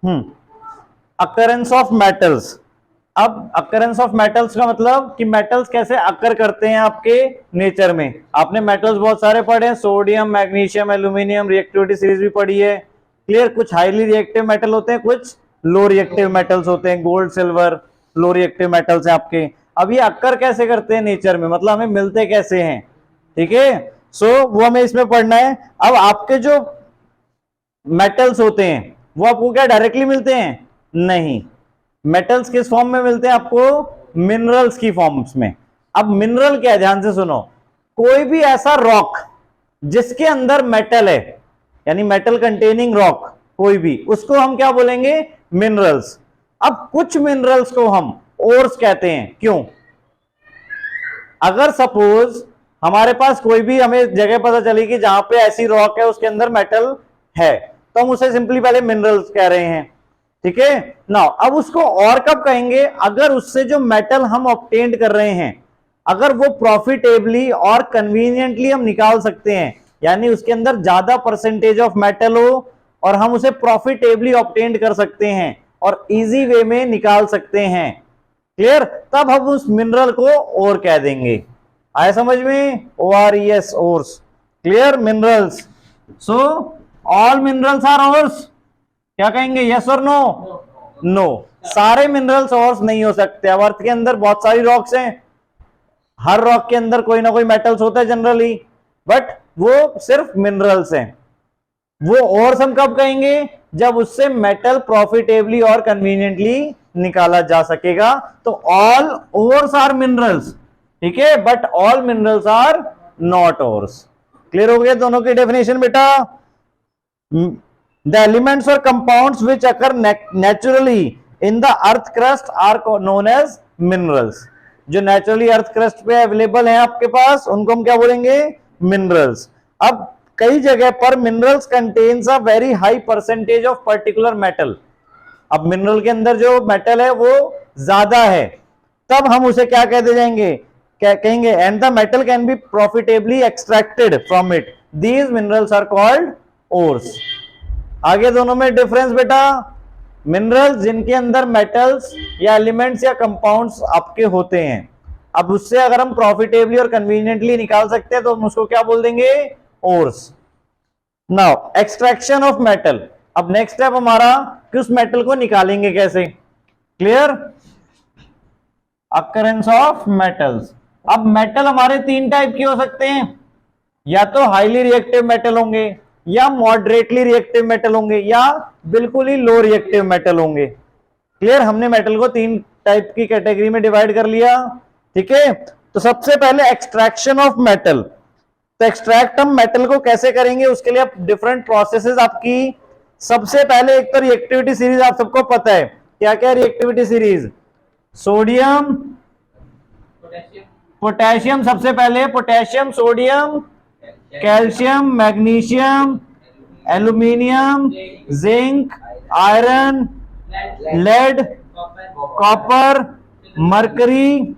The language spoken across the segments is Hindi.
Occurrence of metals. अब अकरेंस ऑफ मेटल्स का मतलब कि मेटल्स कैसे अकर करते हैं आपके नेचर में। आपने मेटल्स बहुत सारे पढ़े हैं, sodium, magnesium, aluminium, reactivity series भी पढ़ी है। क्लियर, कुछ हाईली रिएक्टिव मेटल होते हैं, कुछ लो रिएक्टिव मेटल्स होते हैं, gold, silver low reactive metals हैं आपके। अब ये अकर कैसे करते हैं नेचर में, मतलब हमें मिलते कैसे हैं, ठीक है। वो हमें इसमें पढ़ना है। अब आपके जो मेटल्स होते हैं वो आपको क्या डायरेक्टली मिलते हैं, नहीं। मेटल्स किस फॉर्म में मिलते हैं आपको, मिनरल्स की फॉर्म्स में। अब मिनरल क्या है, ध्यान से सुनो, कोई भी ऐसा रॉक जिसके अंदर मेटल है, यानी मेटल कंटेनिंग रॉक कोई भी, उसको हम क्या बोलेंगे, मिनरल्स। अब कुछ मिनरल्स को हम ओर्स कहते हैं, क्यों, अगर सपोज हमारे पास कोई भी हमें जगह पता चली कि जहां पे ऐसी रॉक है उसके अंदर मेटल है, तो हम उसे सिंपली पहले मिनरल्स कह रहे हैं, ठीक है ना। अब उसको और कब कहेंगे, अगर उससे जो मेटल हम ऑब्टेन कर रहे हैं अगर वो प्रॉफिटेबली और कन्वीनियंटली हम निकाल सकते हैं, यानी उसके अंदर ज्यादा परसेंटेज ऑफ मेटल हो और हम उसे प्रॉफिटेबली ऑब्टेन कर सकते हैं और इजी वे में निकाल सकते हैं, क्लियर, तब हम उस मिनरल को और कह देंगे। आया समझ में, ORES, ores, clear, minerals. So all minerals are ores, क्या कहेंगे, यस और नो, नो, सारे मिनरल्स ओर्स नहीं हो सकते। अब अर्थ के अंदर बहुत सारी रॉक्स हैं, हर रॉक के अंदर कोई ना कोई मेटल्स होता है जनरली, बट वो सिर्फ मिनरल्स हैं। वो ओर्स हम कब कहेंगे, जब उससे मेटल प्रॉफिटेबली और कन्वीनियंटली निकाला जा सकेगा। तो ऑल ओर्स आर मिनरल्स, ठीक है, but all minerals are not ores. Clear हो गया दोनों की डेफिनेशन बेटा। द एलिमेंट्स और compounds which occur naturally in the earth crust are known as minerals. जो नेचुरली अर्थ क्रस्ट पे अवेलेबल है आपके पास, उनको हम क्या बोलेंगे, मिनरल्स। अब कई जगह पर minerals contains a very high percentage of particular metal. अब मिनरल के अंदर जो मेटल है वो ज्यादा है, तब हम उसे क्या कहते जाएंगे, कहेंगे and the metal can be profitably extracted from it, these minerals are called ores. आगे दोनों में डिफरेंस बेटा, मिनरल्स जिनके अंदर मेटल्स या एलिमेंट्स या कंपाउंड्स आपके होते हैं, अब उससे अगर हम प्रॉफिटेबली और कन्वीनियंटली निकाल सकते हैं तो हम उसको क्या बोल देंगे, ores. Now extraction of metal, अब नेक्स्ट स्टेप हमारा कि उस मेटल को निकालेंगे कैसे, क्लियर, अकरेंस ऑफ मेटल्स। अब मेटल हमारे तीन टाइप के हो सकते हैं, या तो हाईली रिएक्टिव मेटल होंगे, या मॉडरेटली रिएक्टिव मेटल होंगे, या बिल्कुल ही लो रिएक्टिव मेटल होंगे। क्लियर, हमने मेटल को तीन टाइप की कैटेगरी में डिवाइड कर लिया, ठीक है। तो सबसे पहले एक्सट्रैक्शन ऑफ मेटल। तो एक्सट्रैक्ट हम मेटल को कैसे करेंगे, उसके लिए डिफरेंट प्रोसेसेस आपकी। सबसे पहले एक तो रिएक्टिविटी सीरीज आप सबको पता है, क्या क्या रिएक्टिविटी सीरीज, सोडियम पोटेशियम, सबसे पहले potassium, sodium, calcium, magnesium, aluminium, zinc, iron, lead, copper, mercury,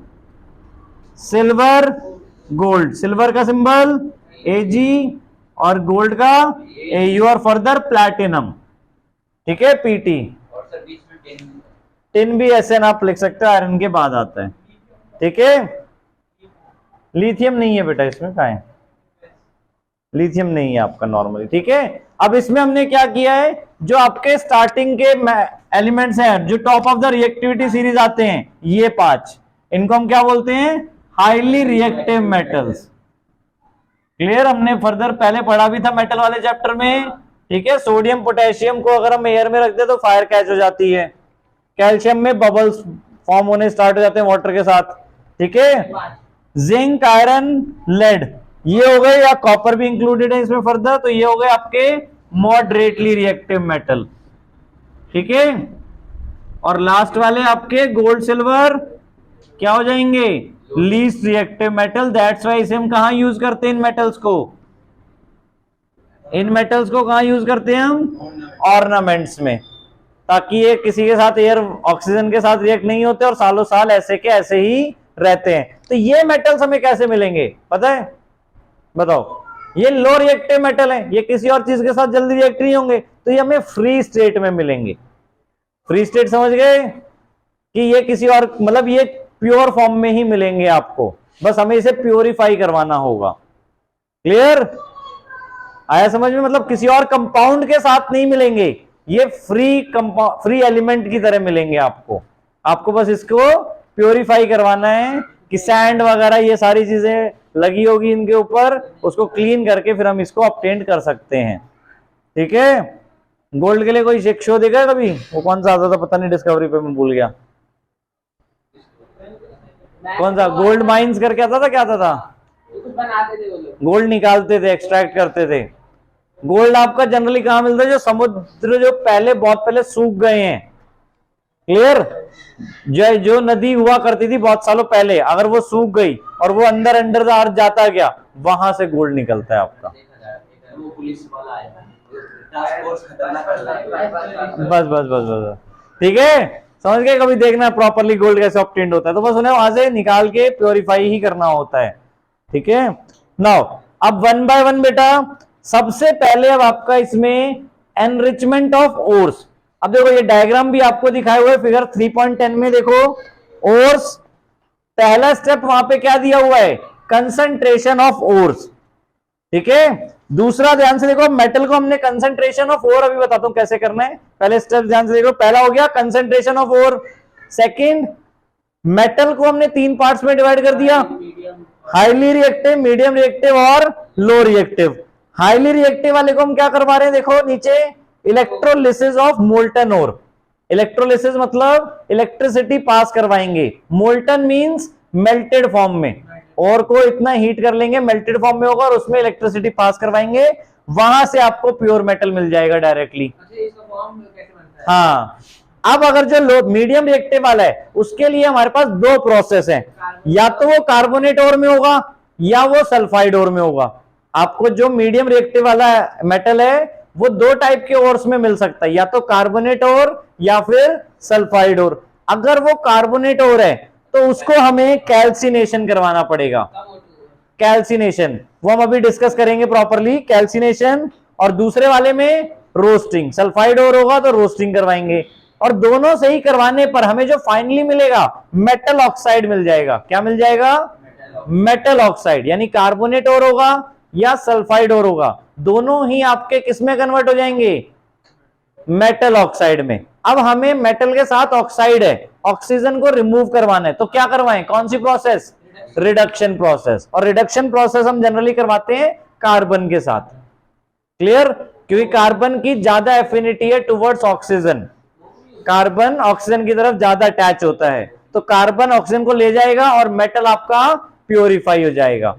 silver, gold. Silver का सिंबल Ag और गोल्ड का Au और फर्दर प्लैटिनम, ठीक है, Pt। और सर बीच में टिन भी ऐसे ना आप लिख सकते हो, आयरन के बाद आता है, ठीक है। लिथियम नहीं है बेटा इसमें, कहाँ है, लिथियम नहीं है आपका नॉर्मली, ठीक है। अब इसमें हमने क्या किया है, जो आपके स्टार्टिंग के एलिमेंट्स हैं, जो top of the reactivity series आते हैं, ये 5, इनको हम क्या बोलते हैं, हाईली रिएक्टिव मेटल्स। क्लियर, हमने फर्दर पहले पढ़ा भी था मेटल वाले चैप्टर में, ठीक है। सोडियम पोटेशियम को अगर हम एयर में रख दे तो फायर कैच हो जाती है, कैल्शियम में बबल्स फॉर्म होने स्टार्ट हो जाते हैं वाटर के साथ, ठीक है। जिंक, आयरन, लेड, ये हो गए, या कॉपर भी इंक्लूडेड है इसमें फर्दर, तो ये हो गए आपके मॉडरेटली रिएक्टिव मेटल, ठीक है। और लास्ट वाले आपके गोल्ड, सिल्वर क्या हो जाएंगे, least reactive metal. That's why इसे हम कहां यूज करते हैं, इन मेटल्स को, इन मेटल्स को कहां यूज करते हैं हम, ऑर्नामेंट्स में, ताकि ये किसी के साथ एयर ऑक्सीजन के साथ रिएक्ट नहीं होते और सालों साल ऐसे के ऐसे ही रहते हैं। तो ये मेटल्स हमें कैसे मिलेंगे पता है, बताओ, ये लो रिएक्टिव मेटल है, ये किसी और चीज के साथ जल्दी रिएक्ट नहीं होंगे, तो ये हमें फ्री स्टेट में मिलेंगे। फ्री स्टेट समझ गए कि ये किसी और मतलब ये प्योर फॉर्म में ही मिलेंगे आपको, बस हमें इसे प्योरीफाई करवाना होगा। क्लियर? आया समझ में? मतलब किसी और कंपाउंड के साथ नहीं मिलेंगे, ये फ्री एलिमेंट की तरह मिलेंगे आपको। आपको बस इसको प्योरीफाई करवाना है कि सैंड वगैरह ये सारी चीजें लगी होगी इनके ऊपर, उसको क्लीन करके फिर हम इसको ऑब्टेन कर सकते हैं। ठीक है? गोल्ड के लिए कोई एक शो देखा कभी? वो कौन सा आता था पता नहीं, डिस्कवरी पे मैं भूल गया। कौन सा? गोल्ड माइंस करके आता था, क्या आता था? बनाते थे वो लोग, गोल्ड निकालते थे, एक्सट्रैक्ट करते थे। गोल्ड आपका जनरली कहां मिलता है? जो समुद्र जो पहले बहुत पहले सूख गए हैं। क्लियर? जो नदी हुआ करती थी बहुत सालों पहले, अगर वो सूख गई और वो अंदर अंडर द अर्थ जाता गया, वहां से गोल्ड निकलता है आपका। बस बस बस बस, ठीक है, समझ गए? कभी देखना प्रॉपरली गोल्ड कैसे ऑब्टेन्ड होता है, तो बस उन्हें वहां से निकाल के प्योरीफाई ही करना होता है। ठीक है? नाउ अब वन बाय वन बेटा, सबसे पहले अब आपका इसमें एनरिचमेंट ऑफ ओर्स। अब देखो ये डायग्राम भी आपको दिखाए हुए फिगर 3.10 में, देखो ओर्स, पहला स्टेप वहां पे क्या दिया हुआ है? Concentration of ores. ठीक है? दूसरा ध्यान से देखो, मेटल को हमने कंसंट्रेशन ऑफ ओर, अभी बताता हूं कैसे करना है, पहले स्टेप ध्यान से देखो। पहला हो गया concentration of ore. Second, metal को हमने 3 पार्ट्स में डिवाइड कर दिया, हाईली रिएक्टिव, मीडियम रिएक्टिव और लो रिएक्टिव। हाईली रिएक्टिव वाले को हम क्या करवा रहे हैं? देखो नीचे, electrolysis of molten ore. Electrolysis मतलब इलेक्ट्रिसिटी पास करवाएंगे। मोल्टन मींस मेल्टेड फॉर्म में, और को इतना हीट कर लेंगे मेल्टेड फॉर्म में होगा और उसमें इलेक्ट्रिसिटी पास करवाएंगे, वहां से आपको प्योर मेटल मिल जाएगा डायरेक्टली। हाँ, अब अगर जो मीडियम रिएक्टिव वाला है उसके लिए हमारे पास 2 प्रोसेस हैं, या तो वो कार्बोनेट ओर में होगा या वो सल्फाइड ओर में होगा। आपको जो मीडियम रिएक्टिव वाला मेटल है वो 2 टाइप के ओर्स में मिल सकता है, या तो कार्बोनेट ओर या फिर सल्फाइड ओर। अगर वो कार्बोनेट ओर है तो उसको हमें कैल्सिनेशन करवाना पड़ेगा। कैल्सिनेशन वो हम अभी डिस्कस करेंगे प्रॉपरली, कैल्सिनेशन। और दूसरे वाले में रोस्टिंग, सल्फाइड ओर होगा तो रोस्टिंग करवाएंगे। और दोनों से ही करवाने पर हमें जो फाइनली मिलेगा मेटल ऑक्साइड मिल जाएगा। क्या मिल जाएगा? मेटल ऑक्साइड, यानी कार्बोनेट ओर होगा या सल्फाइड ओर होगा, दोनों ही आपके किसमें कन्वर्ट हो जाएंगे? मेटल ऑक्साइड में। अब हमें मेटल के साथ ऑक्साइड है, ऑक्सीजन को रिमूव करवाना है, तो क्या करवाएं? कौन सी प्रोसेस? Reduction process. और रिडक्शन प्रोसेस हम जनरली करवाते हैं कार्बन के साथ। क्लियर? क्योंकि कार्बन की ज्यादा एफिनिटी है टुवर्ड्स ऑक्सीजन, कार्बन ऑक्सीजन की तरफ ज्यादा अटैच होता है, तो कार्बन ऑक्सीजन को ले जाएगा और मेटल आपका प्योरीफाई हो जाएगा।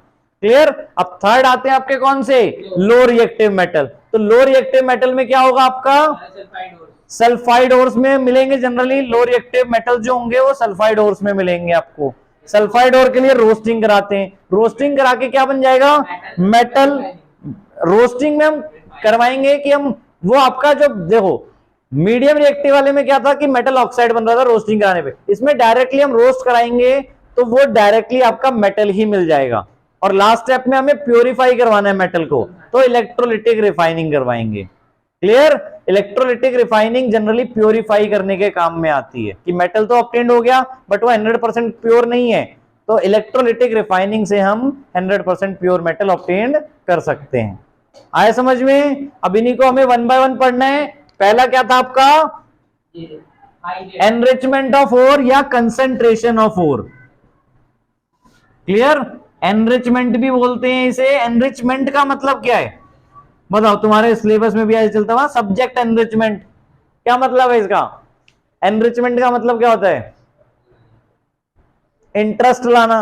क्लियर? अब थर्ड आते हैं आपके कौन से? Low reactive metal. तो लो रिएक्टिव मेटल में क्या होगा आपका? सल्फाइड ओर्स में मिलेंगे। जनरली लो रिएक्टिव मेटल जो होंगे वो सल्फाइड ओर्स में मिलेंगे आपको। सल्फाइड ओर के लिए रोस्टिंग कराते हैं, रोस्टिंग करा के क्या बन जाएगा? मेटल। रोस्टिंग में हम करवाएंगे कि हम वो आपका जो देखो मीडियम रिएक्टिव वाले में क्या था कि मेटल ऑक्साइड बन रहा था रोस्टिंग कराने पे, इसमें डायरेक्टली हम रोस्ट कराएंगे तो वो डायरेक्टली आपका मेटल ही मिल जाएगा। और लास्ट स्टेप में हमें प्योरीफाई करवाना है मेटल को, तो इलेक्ट्रोलिटिक रिफाइनिंग करवाएंगे। Clear? Electrolytic refining generally purify करने के काम में आती है कि मेटल तो ऑब्टेन्ड हो गया बट वो 100% प्योर नहीं है, तो इलेक्ट्रोलिटिक रिफाइनिंग से हम 100% प्योर मेटल ऑब्टेन्ड कर सकते हैं। आया समझ में? अब इन्हीं को हमें 1 बाय 1 पढ़ना है। पहला क्या था आपका? एनरिचमेंट ऑफ ओर या concentration of ore. Clear? Enrichment भी बोलते हैं इसे। एनरिचमेंट का मतलब क्या है बताओ? तुम्हारे सिलेबस में भी ऐसे चलता हुआ सब्जेक्ट एनरिचमेंट, क्या मतलब है इसका? एनरिचमेंट का मतलब क्या होता है? इंटरेस्ट लाना।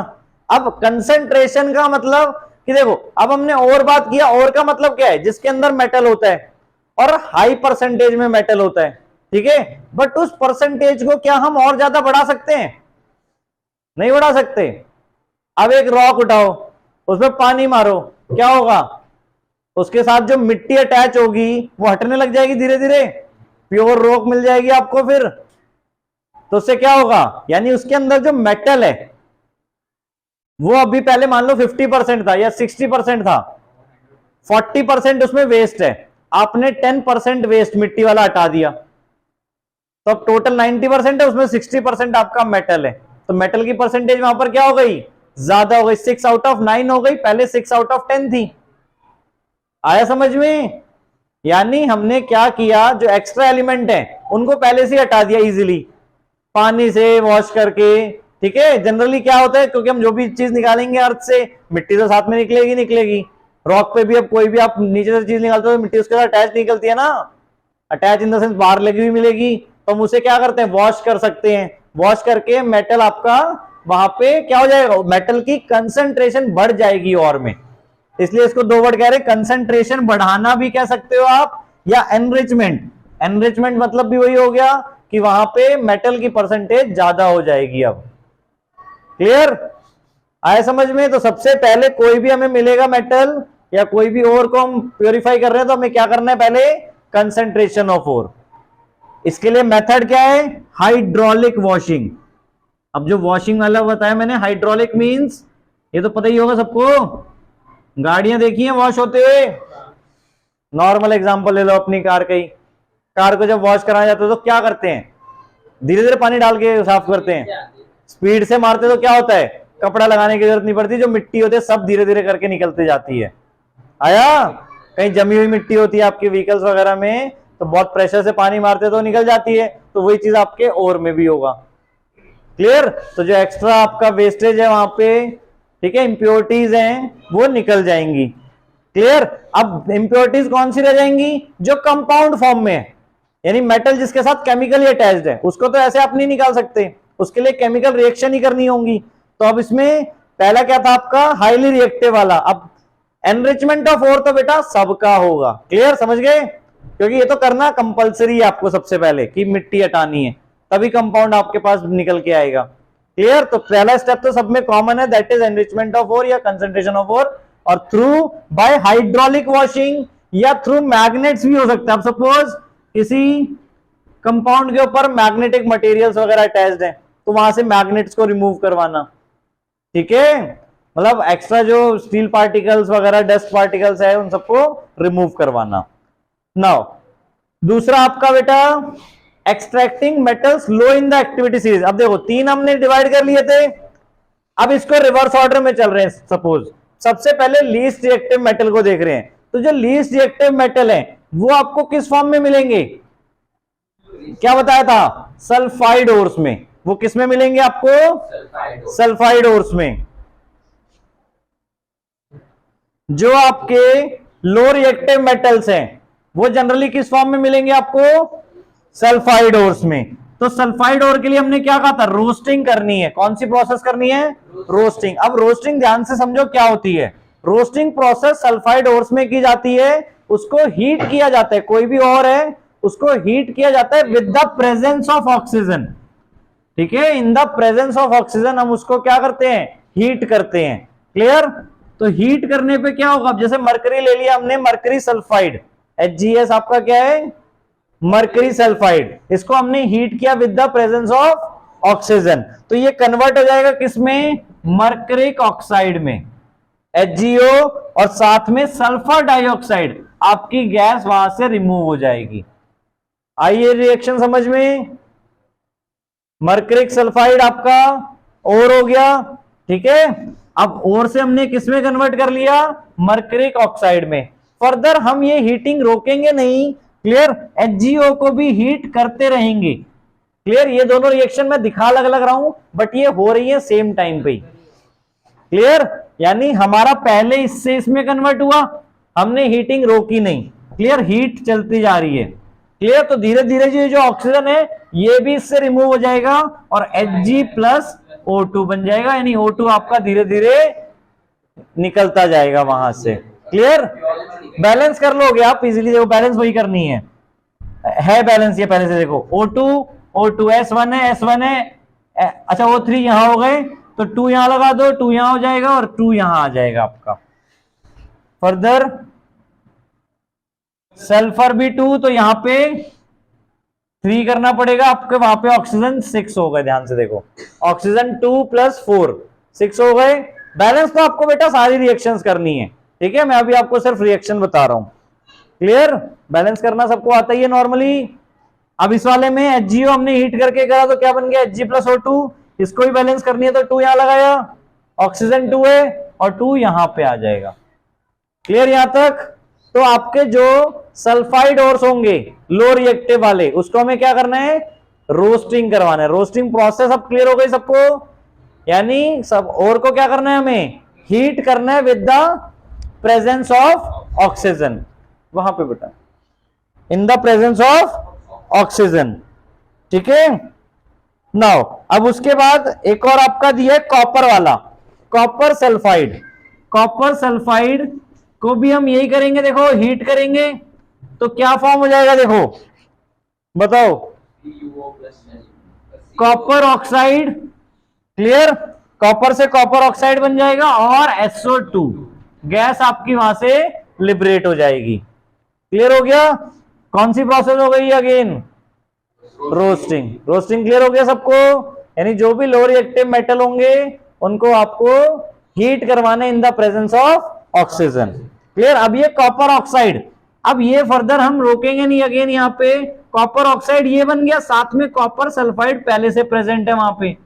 अब कंसंट्रेशन का मतलब कि देखो अब हमने और बात किया, और का मतलब क्या है? जिसके अंदर मेटल होता है और हाई परसेंटेज में मेटल होता है, ठीक है, बट उस परसेंटेज को क्या हम और ज्यादा बढ़ा सकते हैं? नहीं बढ़ा सकते। अब एक रॉक उठाओ, उसमें पानी मारो, क्या होगा? उसके साथ जो मिट्टी अटैच होगी वो हटने लग जाएगी धीरे धीरे, प्योर रॉक मिल जाएगी आपको फिर। तो उससे क्या होगा? यानी उसके अंदर जो मेटल है वो अभी पहले मान लो 50% था या 60% था, 40% उसमें वेस्ट है, आपने 10% वेस्ट मिट्टी वाला हटा दिया, तो अब टोटल 90% है, उसमें 60% आपका मेटल है, तो मेटल की परसेंटेज वहां पर क्या हो गई, ज्यादा हो गई, 6 आउट ऑफ 9 हो गई, पहले 6 आउट ऑफ 10 थी। आया समझ में? यानी हमने क्या किया, जो एक्स्ट्रा एलिमेंट है उनको पहले से हटा दिया इजीली, पानी से वॉश करके। ठीक है, जनरली क्या होता है, क्योंकि हम जो भी चीज निकालेंगे अर्थ से, मिट्टी तो साथ में निकलेगी निकलेगी, रॉक पे भी अब कोई भी आप नीचे से चीज निकालते हो मिट्टी उसके साथ अटैच निकलती है ना, अटैच इन द सेंस बाहर लगी हुई मिलेगी, तो हम उसे क्या करते हैं, वॉश कर सकते हैं, वॉश करके मेटल आपका वहां पे क्या हो जाएगा, मेटल की कंसंट्रेशन बढ़ जाएगी और में, इसलिए इसको दो वर्ड कह रहे हैं, कंसंट्रेशन बढ़ाना भी कह सकते हो आप, या एनरिचमेंट। एनरिचमेंट मतलब भी वही हो गया कि वहां पे मेटल की परसेंटेज ज्यादा हो जाएगी। अब क्लियर आया समझ में? तो सबसे पहले कोई भी हमें मिलेगा मेटल या कोई भी ओर को हम प्योरीफाई कर रहे हैं, तो हमें क्या करना है, पहले कंसंट्रेशन ऑफ ओर। इसके लिए मेथड क्या है, हाइड्रोलिक वॉशिंग। अब जो वॉशिंग वाला बताया मैंने, हाइड्रोलिक मींस, ये तो पता ही होगा सबको, गाड़ियां देखी हैं वॉश होते हुए। नॉर्मल एग्जांपल ले लो अपनी कार का ही, कार को जब वॉश कराया जाता है तो क्या करते हैं, धीरे धीरे पानी डाल के साफ करते हैं, स्पीड से मारते तो क्या होता है, कपड़ा लगाने की जरूरत नहीं पड़ती, जो मिट्टी होती है सब धीरे धीरे करके निकलती जाती है। आया, कहीं जमी हुई मिट्टी होती है आपके व्हीकल्स वगैरह में, तो बहुत प्रेशर से पानी मारते तो निकल जाती है, तो वही चीज आपके ओर में भी होगा। क्लियर? तो जो एक्स्ट्रा आपका वेस्टेज है वहां पे, ठीक है, इंप्योरिटीज हैं वो निकल जाएंगी। क्लियर? अब इंप्योरिटीज कौन सी रह जाएंगी, जो कंपाउंड फॉर्म में है, यानी मेटल जिसके साथ केमिकली अटैच्ड है, उसको तो ऐसे आप नहीं निकाल सकते, उसके लिए केमिकल रिएक्शन ही करनी होंगी। तो अब इसमें पहला क्या था आपका, हाईली रिएक्टिव वाला, अब एनरिचमेंट ऑफ ओर तो बेटा सबका होगा। क्लियर? समझ गए? क्योंकि ये तो करना कंपलसरी है आपको सबसे पहले कि मिट्टी हटानी है, तभी कंपाउंड आपके पास निकल के आएगा। क्लियर? तो पहला स्टेप तो सब में कॉमन है, that is enrichment of ore या कंसंट्रेशन ऑफ ओर, और थ्रू बाय हाइड्रोलिक वॉशिंग या थ्रू मैग्नेट्स भी हो सकता है। अब सपोज किसी कंपाउंड के ऊपर मैग्नेटिक मटेरियल्स वगैरह अटैच्ड हैं, तो वहां से मैग्नेट्स को रिमूव करवाना, ठीक है, मतलब एक्स्ट्रा जो स्टील पार्टिकल्स वगैरह डस्ट पार्टिकल्स है उन सबको रिमूव करवाना। नाउ दूसरा आपका बेटा extracting metals low in the activity series. अब देखो तीन हमने डिवाइड कर लिए थे, अब इसको रिवर्स ऑर्डर में चल रहे हैं। सपोज सबसे पहले लीस्ट रिएक्टिव मेटल को देख रहे हैं, तो जो लीस्ट रिएक्टिव मेटल है वो आपको किस फॉर्म में मिलेंगे, क्या बताया था, सल्फाइड ओर्स में। वो किस में मिलेंगे आपको, सल्फाइड ओर्स में। जो आपके लो रिएक्टिव मेटल्स हैं वो जनरली किस फॉर्म में मिलेंगे आपको, सल्फाइड ओर्स में। तो सल्फाइड ओर के लिए हमने क्या कहा था, रोस्टिंग करनी है। कौन सी प्रोसेस करनी है, रोस्टिंग। अब रोस्टिंग ध्यान से समझो क्या होती है। रोस्टिंग प्रोसेस सल्फाइड ओर्स में की जाती है, उसको हीट किया जाता है, कोई भी और है उसको हीट किया जाता है with the presence of oxygen. ठीक है, इन द प्रेजेंस ऑफ ऑक्सीजन हम उसको क्या करते हैं, हीट करते हैं। क्लियर? तो हीट करने पे क्या होगा, जैसे मरकरी ले लिया हमने, मरकरी सल्फाइड, HgS आपका क्या है, मरकरी सल्फाइड, इसको हमने हीट किया with the presence of oxygen, तो ये कन्वर्ट हो जाएगा किसमें, मरकरिक ऑक्साइड में, HgO, और साथ में सल्फर डाइऑक्साइड, आपकी गैस वहां से रिमूव हो जाएगी। आइए रिएक्शन समझ में, मरकरिक सल्फाइड आपका और हो गया, ठीक है। अब और से हमने किसमें कन्वर्ट कर लिया, मरकरिक ऑक्साइड में। फर्दर हम ये हीटिंग रोकेंगे नहीं, क्लियर, HgO को भी हीट करते रहेंगे। क्लियर? ये दोनों रिएक्शन में दिखा अलग अलग रहा हूं, बट ये हो रही है सेम टाइम पे। क्लियर? यानी हमारा पहले इससे इसमें कन्वर्ट हुआ, हमने हीटिंग रोकी नहीं, क्लियर, हीट चलती जा रही है। क्लियर? तो धीरे धीरे जो ऑक्सीजन है ये भी इससे रिमूव हो जाएगा और Hg+O2 बन जाएगा, यानी O2 आपका धीरे धीरे निकलता जाएगा वहां से। क्लियर? बैलेंस कर लोगे आप इजीली, देखो बैलेंस वही करनी है बैलेंस, ये पहले से देखो, O2 S1 है, S1 है, अच्छा O3 यहां हो गए, तो 2 यहां लगा दो, 2 यहां हो जाएगा और 2 यहां आ जाएगा आपका। फर्दर सल्फर भी 2, तो यहां पे 3 करना पड़ेगा आपके, वहां पे ऑक्सीजन 6 हो गए। ध्यान से देखो, ऑक्सीजन 2 + 4 6 हो गए। बैलेंस तो आपको बेटा सारी रिएक्शंस करनी है, ठीक है, मैं अभी आपको सिर्फ रिएक्शन बता रहा हूं। क्लियर? बैलेंस करना सबको आता ही है नॉर्मली। अब इस वाले में HgO हमने हीट करके करा तो क्या बन गया Hg प्लस O2, इसको भी बैलेंस करनी है तो 2 यहां लगाया, ऑक्सीजन 2 है और 2 यहां पे आ जाएगा। क्लियर यहां तक? तो आपके जो सल्फाइड ओर्स होंगे लो रिएक्टिव वाले, उसको हमें क्या करना है, रोस्टिंग करवाना है। रोस्टिंग प्रोसेस अब क्लियर हो गई सबको? यानी सब और को क्या करना है, हमें हीट करना है with the presence of oxygen, वहां पे बेटा इन द प्रेजेंस ऑफ ऑक्सीजन। ठीक है, नाउ अब उसके बाद एक और आपका दिया है कॉपर वाला, कॉपर सल्फाइड। कॉपर सल्फाइड को भी हम यही करेंगे, देखो हीट करेंगे तो क्या फॉर्म हो जाएगा, देखो बताओ, कॉपर ऑक्साइड। क्लियर, कॉपर से कॉपर ऑक्साइड बन जाएगा और SO2 गैस आपकी वहां से लिबरेट हो जाएगी। क्लियर हो गया? कौन सी प्रोसेस हो गई अगेन, रोस्टिंग। रोस्टिंग क्लियर हो गया सबको? यानी जो भी लो रिएक्टिव मेटल होंगे उनको आपको हीट करवाने इन the presence of oxygen. Clear? अब ये कॉपर ऑक्साइड, अब ये फर्दर हम रोकेंगे नहीं, अगेन यहाँ पे कॉपर ऑक्साइड ये बन गया, साथ में कॉपर सल्फाइड पहले से प्रेजेंट है वहां पे,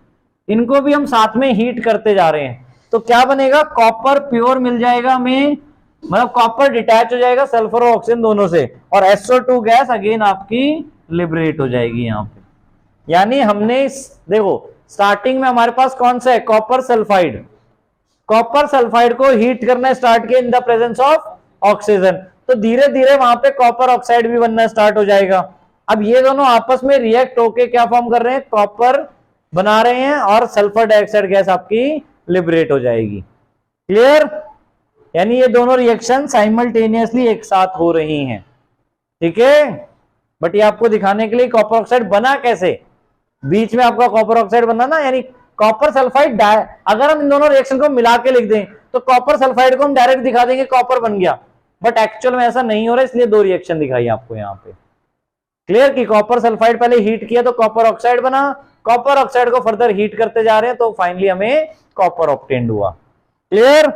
इनको भी हम साथ में हीट करते जा रहे हैं तो क्या बनेगा, कॉपर प्योर मिल जाएगा हमें, मतलब कॉपर डिटैच हो जाएगा सल्फर और ऑक्सीजन दोनों से, और SO2 गैस अगेन आपकी लिबरेट हो जाएगी यहाँ पे। यानी हमने देखो स्टार्टिंग में हमारे पास कौन सा है, कॉपर सल्फाइड। कॉपर सल्फाइड को हीट करना स्टार्ट किया इन द प्रेजेंस ऑफ ऑक्सीजन, तो धीरे धीरे वहां पे कॉपर ऑक्साइड भी बनना स्टार्ट हो जाएगा। अब ये दोनों आपस में रिएक्ट होके क्या फॉर्म कर रहे हैं, कॉपर बना रहे हैं और सल्फर डाइऑक्साइड गैस आपकी लिबरेट हो जाएगी। क्लियर? यानी ये दोनों रिएक्शन साइमल्टेनियसली एक साथ हो रही हैं। ठीक है, बट ये आपको दिखाने के लिए कॉपर ऑक्साइड बना कैसे, बीच में आपका कॉपर ऑक्साइड बना ना, यानी कॉपर सल्फाइड, अगर हम इन दोनों रिएक्शन को मिला के लिख दें तो कॉपर सल्फाइड को हम डायरेक्ट दिखा देंगे कॉपर बन गया, बट एक्चुअल में ऐसा नहीं हो रहा, इसलिए दो रिएक्शन दिखाई आपको यहाँ पे। क्लियर? कि कॉपर सल्फाइड पहले हीट किया तो कॉपर ऑक्साइड बना, कॉपर ऑक्साइड को फर्दर हीट करते जा रहे हैं तो फाइनली हमें कॉपर ऑब्टेन्ड हुआ। क्लियर?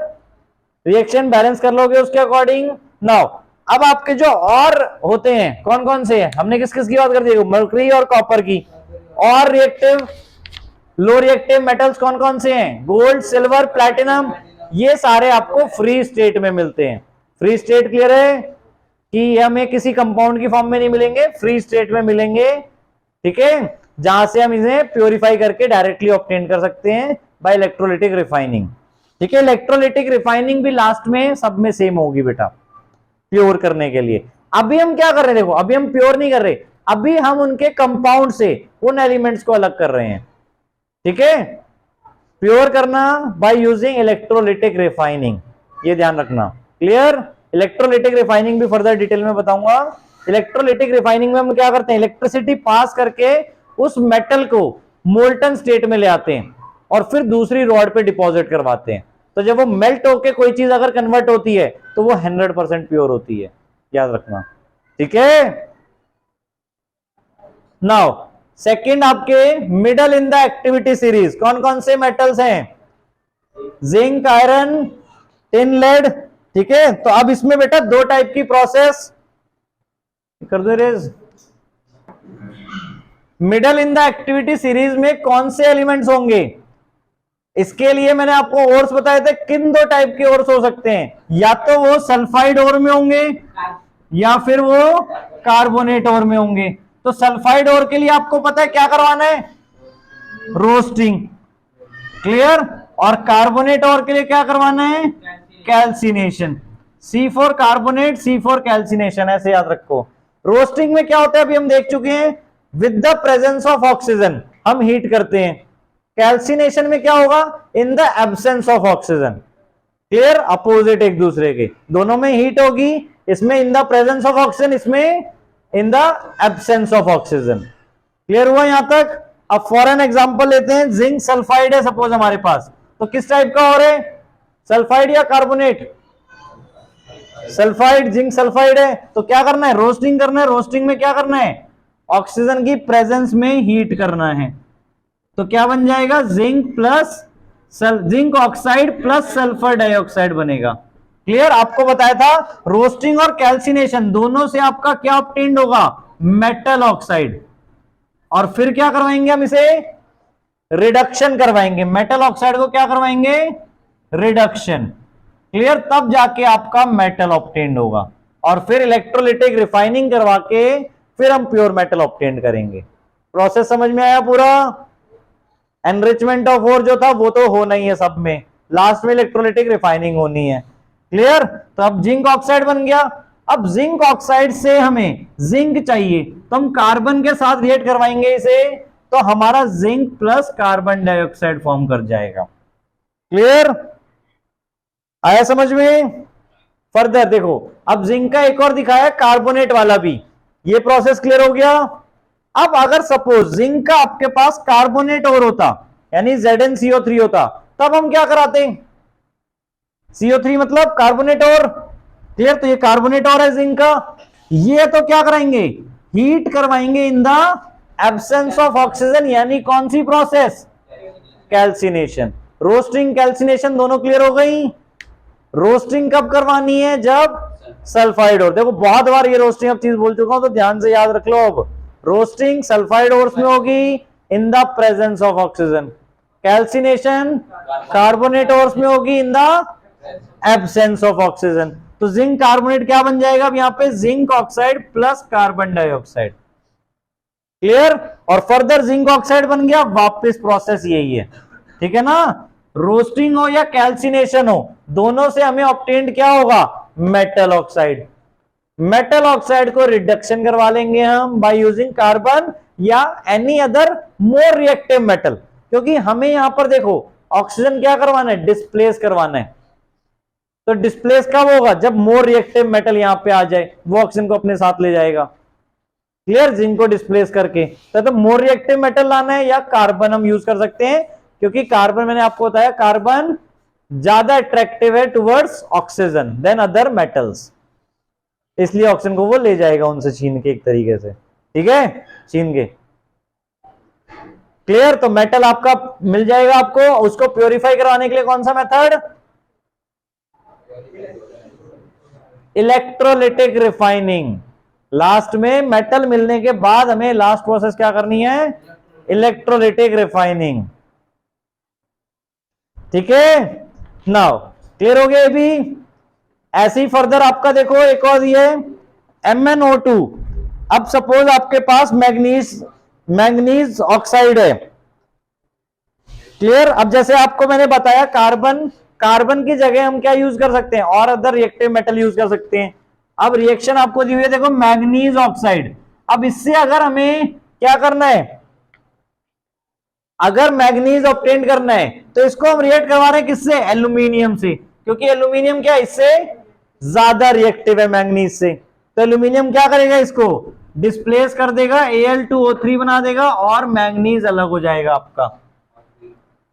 रिएक्शन बैलेंस कर लोगे उसके अकॉर्डिंग। नाउ अब आपके जो और होते हैं कौन कौन से हैं, हमने किस किस की बात कर दी, मर्करी और कॉपर की। और रिएक्टिव लो रिएक्टिव मेटल्स कौन कौन से हैं, गोल्ड, सिल्वर, प्लैटिनम, ये सारे आपको फ्री स्टेट में मिलते हैं। फ्री स्टेट क्लियर है कि हमें किसी कंपाउंड की फॉर्म में नहीं मिलेंगे, फ्री स्टेट में मिलेंगे। ठीक है, जहां से हम इन्हें प्योरीफाई करके डायरेक्टली ऑब्टेन कर सकते हैं बाय इलेक्ट्रोलिटिक रिफाइनिंग। ठीक है, इलेक्ट्रोलिटिक रिफाइनिंग भी लास्ट में सब में सेम होगी बेटा, प्योर करने के लिए। अभी हम क्या कर रहे हैं, देखो अभी हम प्योर नहीं कर रहे, अभी हम उनके कंपाउंड से उन एलिमेंट्स को अलग कर रहे हैं। ठीक है, प्योर करना बाय यूजिंग इलेक्ट्रोलिटिक रिफाइनिंग, ये ध्यान रखना। क्लियर? इलेक्ट्रोलिटिक रिफाइनिंग भी फर्दर डिटेल में बताऊंगा। इलेक्ट्रोलिटिक रिफाइनिंग में हम क्या करते हैं, इलेक्ट्रिसिटी पास करके उस मेटल को मोल्टन स्टेट में ले आते हैं और फिर दूसरी रॉड पे डिपॉजिट करवाते हैं। तो जब वो मेल्ट होके कोई चीज अगर कन्वर्ट होती है तो वो 100% प्योर होती है, याद रखना। ठीक है, नाउ सेकंड आपके middle in the activity series कौन कौन से मेटल्स हैं, जिंक, आयरन, टिन, लेड। ठीक है, तो अब इसमें बेटा दो टाइप की प्रोसेस कर दो रेज। Middle in the activity series में कौन से एलिमेंट्स होंगे, इसके लिए मैंने आपको ओर्स बताए थे, किन दो टाइप के ओर्स हो सकते हैं, या तो वो सल्फाइड ओर में होंगे या फिर वो कार्बोनेट ओर में होंगे। तो सल्फाइड ओर के लिए आपको पता है क्या करवाना है, रोस्टिंग। क्लियर? और कार्बोनेट ओर के लिए क्या करवाना है, calcination. C4 carbonate, C4 calcination, ऐसे याद रखो। रोस्टिंग में क्या होता है अभी हम देख चुके हैं, with the presence of oxygen हम हीट करते हैं। कैल्सिनेशन में क्या होगा, in the absence of oxygen. Clear? Opposite एक दूसरे के, दोनों में हीट होगी, इसमें in the presence of oxygen, इसमें in the absence of oxygen. Clear हुआ यहां तक? अब फॉर एन एग्जांपल लेते हैं, जिंक सल्फाइड है सपोज हमारे पास, तो किस टाइप का और है, सल्फाइड या कार्बोनेट, सल्फाइड, जिंक सल्फाइड है। तो क्या करना है, रोस्टिंग करना है। रोस्टिंग में क्या करना है, ऑक्सीजन की प्रेजेंस में हीट करना है। तो क्या बन जाएगा, zinc plus zinc oxide plus sulphur dioxide बनेगा। क्लियर? आपको बताया था रोस्टिंग और कैल्सिनेशन दोनों से आपका क्या ऑब्टेन्ड होगा, मेटल ऑक्साइड। और फिर क्या करवाएंगे हम इसे, रिडक्शन करवाएंगे, मेटल ऑक्साइड को क्या करवाएंगे, रिडक्शन। क्लियर, तब जाके आपका मेटल ऑब्टेन्ड होगा, और फिर इलेक्ट्रोलिटिक रिफाइनिंग करवा के फिर हम प्योर मेटल ऑब्टेन्ड करेंगे। प्रोसेस समझ में आया पूरा? एनरिचमेंट ऑफ ओर जो था वो तो होना ही है सब में, लास्ट में इलेक्ट्रोलिटिक रिफाइनिंग होनी है। क्लियर, तो अब जिंक ऑक्साइड बन गया। अब जिंक ऑक्साइड से हमें जिंक चाहिए, तो हम कार्बन के साथ रिएक्ट करवाएंगे इसे, तो हमारा zinc plus carbon dioxide form कर जाएगा। क्लियर, आया समझ में? फर्दर देखो, अब जिंक का एक और दिखाया कार्बोनेट वाला भी, ये प्रोसेस क्लियर हो गया। अब अगर सपोज जिंक का आपके पास कार्बोनेट और होता, यानी ZnCO3 होता, तब हम क्या कराते, CO3 मतलब कार्बोनेट और। क्लियर, तो ये कार्बोनेट और है जिंक का, ये तो क्या कराएंगे, हीट करवाएंगे इन द एब्सेंस ऑफ ऑक्सीजन, यानी कौन सी प्रोसेस, कैल्सिनेशन। रोस्टिंग कैल्सिनेशन दोनों क्लियर हो गई। रोस्टिंग कब करवानी है, जब सल्फाइड और, देखो बहुत बार ये रोस्टिंग अब चीज बोल चुका हूं तो ध्यान से याद रख लो। अब रोस्टिंग सल्फाइड ओर्स में होगी इन the presence of oxygen, calcination carbonate ores में होगी इन द एब्सेंस ऑफ ऑक्सीजन। तो जिंक कार्बोनेट क्या बन जाएगा अब यहां पे, zinc oxide plus carbon dioxide. Clear, और फर्दर जिंक ऑक्साइड बन गया, वापस प्रोसेस यही है, ठीक है ना। रोस्टिंग हो या कैल्सिनेशन हो, दोनों से हमें ऑब्टेन्ड क्या होगा, मेटल ऑक्साइड। मेटल ऑक्साइड को रिडक्शन करवा लेंगे हम बाय यूजिंग कार्बन या any other more reactive metal, क्योंकि हमें यहां पर देखो ऑक्सीजन क्या करवाना है, डिस्प्लेस करवाना है। तो डिस्प्लेस कब होगा, जब मोर रिएक्टिव मेटल यहां पे आ जाए, वो ऑक्सीजन को अपने साथ ले जाएगा। क्लियर, जिंक को डिस्प्लेस करके, तो मोर रिएक्टिव मेटल लाना है या कार्बन हम यूज कर सकते हैं, क्योंकि कार्बन मैंने आपको बताया कार्बन ज्यादा अट्रैक्टिव है towards oxygen than other metals, इसलिए ऑक्सीजन को वो ले जाएगा उनसे छीन के एक तरीके से, ठीक है, छीन के। क्लियर, तो मेटल आपका मिल जाएगा आपको, उसको प्योरीफाई करवाने के लिए कौन सा मेथड, इलेक्ट्रोलिटिक रिफाइनिंग। लास्ट में मेटल मिलने के बाद हमें लास्ट प्रोसेस क्या करनी है, इलेक्ट्रोलिटिक रिफाइनिंग, ठीक है। नाउ क्लियर हो गया अभी। ऐसे ही फर्दर आपका देखो एक और ये MnO2। अब सपोज आपके पास मैग्नीज ऑक्साइड है। क्लियर, अब जैसे आपको मैंने बताया कार्बन की जगह हम क्या यूज कर सकते हैं, और अदर रिएक्टिव मेटल यूज कर सकते हैं। अब रिएक्शन आपको दी हुई है देखो मैग्नीज ऑक्साइड। अब इससे अगर हमें क्या करना है, अगर मैग्नीज ऑब्टेन करना है तो इसको हम रिएक्ट करवा रहे हैं किससे, एल्यूमिनियम से, क्योंकि एल्यूमिनियम क्या इससे ज्यादा रिएक्टिव है मैग्नीज से। तो एल्यूमिनियम क्या करेगा, इसको डिस्प्लेस कर देगा, Al2O3 बना देगा और मैग्नीज अलग हो जाएगा आपका,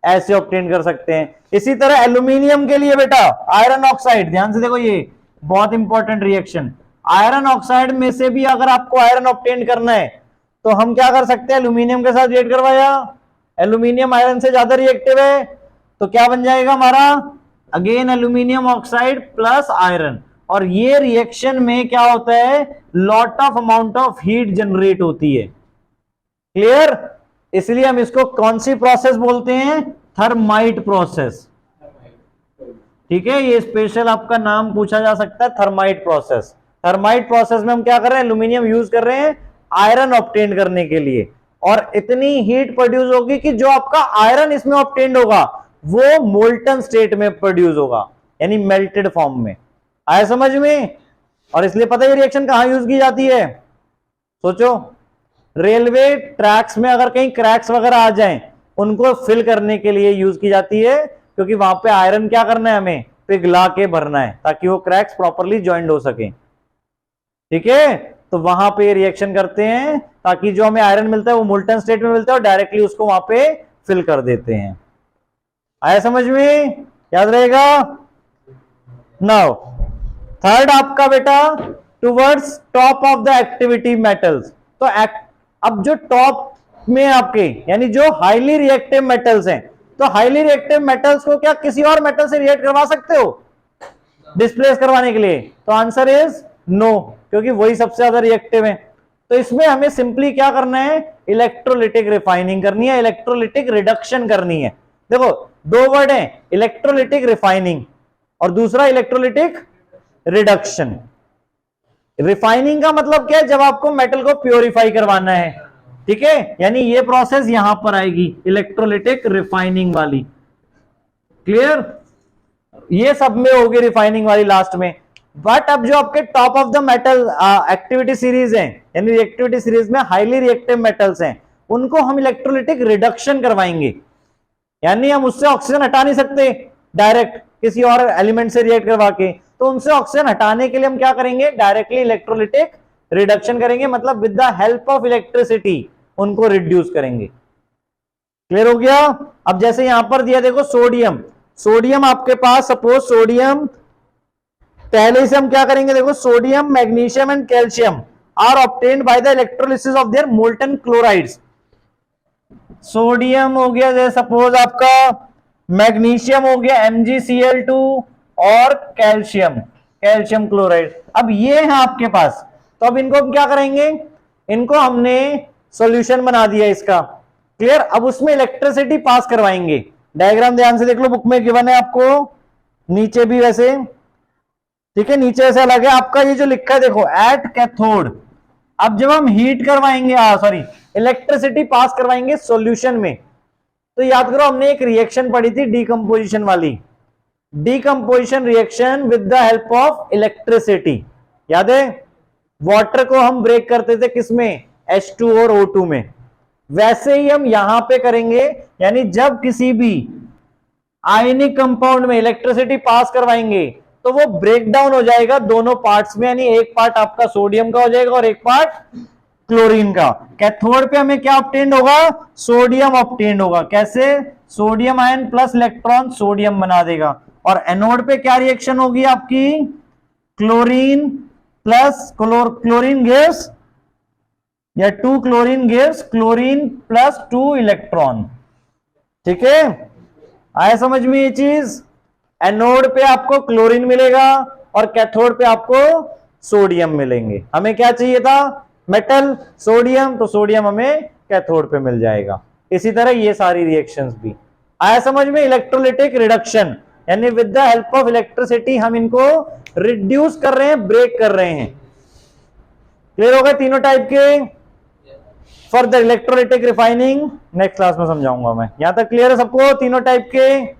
ऐसे ऑब्टेन कर सकते हैं। इसी तरह एल्यूमिनियम के लिए बेटा आयरन ऑक्साइड, ध्यान से देखो ये बहुत इंपॉर्टेंट रिएक्शन, आयरन ऑक्साइड में से भी अगर आपको आयरन ऑब्टेन करना है तो हम क्या कर सकते हैं, एल्यूमिनियम के साथ रिएक्ट करवाया, एल्यूमिनियम आयरन से ज्यादा रिएक्टिव है, तो क्या बन जाएगा हमारा, again aluminium oxide plus iron. और ये रिएक्शन में क्या होता है, lot of amount of heat generate होती है। क्लियर, इसलिए हम इसको कौन सी प्रोसेस बोलते हैं, थर्माइट प्रोसेस, ठीक है। ये स्पेशल आपका नाम पूछा जा सकता है, थर्माइट प्रोसेस। थर्माइट प्रोसेस में हम क्या कर रहे हैं, एल्यूमिनियम यूज कर रहे हैं आयरन ऑब्टेन करने के लिए, और इतनी हीट प्रोड्यूस होगी कि जो आपका आयरन इसमें ऑब्टेन्ड होगा वो मोल्टन स्टेट में प्रोड्यूस होगा, यानी मेल्टेड फॉर्म में। आया समझ में। और इसलिए पता है रिएक्शन कहां यूज की जाती है, सोचो, रेलवे ट्रैक्स में अगर कहीं क्रैक्स वगैरह आ जाएं उनको फिल करने के लिए यूज की जाती है, क्योंकि वहां पे आयरन क्या करना है, हमें पिघला के भरना है ताकि वो क्रैक्स प्रॉपरली ज्वाइंट हो सके, ठीक है। तो वहां पे रिएक्शन करते हैं ताकि जो हमें आयरन मिलता है वो मोल्टन स्टेट में मिलता है और डायरेक्टली उसको वहां पे फिल कर देते हैं। आया समझ में, याद रहेगा। नाउ थर्ड आपका बेटा towards top of the activity metals. तो अब जो टॉप में आपके यानी जो हाईली रिएक्टिव मेटल्स हैं, तो हाईली रिएक्टिव मेटल्स को क्या किसी और मेटल से रिएक्ट करवा सकते हो डिस्प्लेस करवाने के लिए, तो आंसर इज नो, क्योंकि वही सबसे ज्यादा रिएक्टिव है। तो इसमें हमें सिंपली क्या करना है, इलेक्ट्रोलिटिक रिफाइनिंग करनी है, इलेक्ट्रोलिटिक रिडक्शन करनी है। देखो दो वर्ड है, इलेक्ट्रोलिटिक रिफाइनिंग और दूसरा इलेक्ट्रोलिटिक रिडक्शन। रिफाइनिंग का मतलब क्या है, जब आपको मेटल को प्योरीफाई करवाना है, ठीक है, यानी ये प्रोसेस यहां पर आएगी इलेक्ट्रोलिटिक रिफाइनिंग वाली। क्लियर, ये सब में होगी रिफाइनिंग वाली लास्ट में। बट अब जो आपके top of the metal activity series है, यानी रिएक्टिविटी सीरीज में हाईली रिएक्टिव मेटल्स हैं, उनको हम इलेक्ट्रोलिटिक रिडक्शन करवाएंगे। यानी हम उससे ऑक्सीजन हटा नहीं सकते डायरेक्ट किसी और एलिमेंट से रिएक्ट करवा के, तो उनसे ऑक्सीजन हटाने के लिए हम क्या करेंगे, डायरेक्टली इलेक्ट्रोलिटिक रिडक्शन करेंगे, मतलब with the help of electricity उनको रिड्यूस करेंगे। क्लियर हो गया। अब जैसे यहां पर दिया देखो सोडियम, सोडियम आपके पास सपोज सोडियम, पहले से हम क्या करेंगे, देखो sodium magnesium and calcium are obtained by the electrolysis of their molten chlorides. Sodium हो गया जैसे सपोज आपका, मैग्नीशियम हो गया MgCl2 और कैल्शियम, कैल्शियम क्लोराइड। अब ये है आपके पास, तो अब इनको हम क्या करेंगे, इनको हमने सॉल्यूशन बना दिया इसका। क्लियर, अब उसमें इलेक्ट्रिसिटी पास करवाएंगे। डायग्राम ध्यान से देख लो, बुक में गिवन है आपको, नीचे भी वैसे, ठीक है, नीचे ऐसा अलग है आपका, ये जो लिखा है देखो एट कैथोड। अब जब हम हीट करवाएंगे, सॉरी इलेक्ट्रिसिटी पास करवाएंगे सॉल्यूशन में, तो याद करो हमने एक रिएक्शन पढ़ी थी डीकंपोजिशन वाली, decomposition reaction with the help of electricity, याद है। वाटर को हम ब्रेक करते थे किसमें, H2 और O2 में। वैसे ही हम यहां पे करेंगे, यानी जब किसी भी आयनिक कंपाउंड में इलेक्ट्रिसिटी पास करवाएंगे तो वो ब्रेक डाउन हो जाएगा दोनों पार्ट्स में, यानी एक पार्ट आपका सोडियम का हो जाएगा और एक पार्ट क्लोरीन का। कैथोड पे हमें क्या ऑब्टेन्ड होगा, सोडियम ऑब्टेन्ड होगा। कैसे, sodium ion plus electron sodium बना देगा। और एनोड पे क्या रिएक्शन होगी आपकी, क्लोरीन प्लस क्लोरीन गिव्स, या 2 chlorine gives chlorine plus 2 electron. ठीक है, आया समझ में ये चीज। एनोड पे आपको क्लोरीन मिलेगा और कैथोड पे आपको सोडियम मिलेंगे। हमें क्या चाहिए था, मेटल सोडियम, तो सोडियम हमें कैथोड पे मिल जाएगा। इसी तरह ये सारी रिएक्शंस भी। आया समझ में, इलेक्ट्रोलिटिक रिडक्शन, यानी with the help of electricity हम इनको रिड्यूस कर रहे हैं, ब्रेक कर रहे हैं। क्लियर हो गए तीनों टाइप के। For the electrolytic refining next class में समझाऊंगा मैं। यहां तक क्लियर है सबको, तीनों टाइप के।